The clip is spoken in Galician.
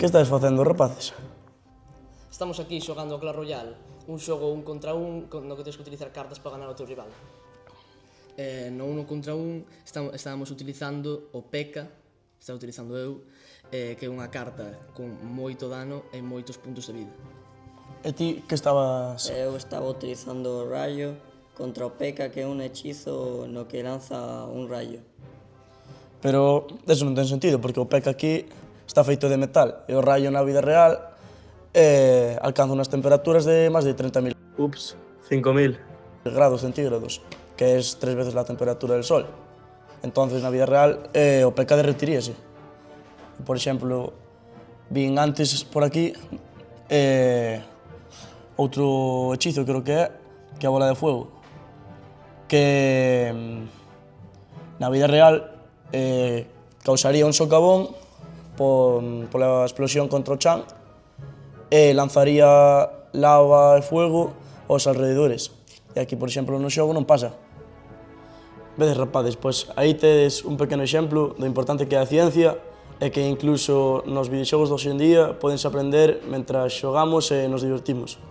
Que estades facendo, rapaces? Estamos aquí xogando ao Clash Royale, un xogo un contra un no que tens que utilizar cartas para ganar ao teu rival. No 1 contra 1 estábamos utilizando o P.E.K.K.A, estaba utilizando eu, que é unha carta con moito dano e moitos puntos de vida. E ti que estabas... Eu estaba utilizando o rayo contra o P.E.K.K.A, que é un hechizo no que lanza un rayo. Pero eso non ten sentido, porque o P.E.K.K.A aquí está feito de metal e o rayo na vida real alcanza unhas temperaturas de máis de 30.000 grados centígrados, que é 3 veces la temperatura del Sol. Entonces, na vida real, o P.E.K.K.A derretiríase. Por exemplo, vin antes por aquí outro hechizo, creo que é a bola de fuego, que na vida real causaría un socavón pola explosión contra o chan e lanzaría lava e fuego aos alrededores. E aquí, por exemplo, no xogo non pasa. Vedes, rapades, pois aí tedes un pequeno exemplo do importante que é a ciencia e que incluso nos videoxogos de hoxe en día podense aprender mentras xogamos e nos divertimos.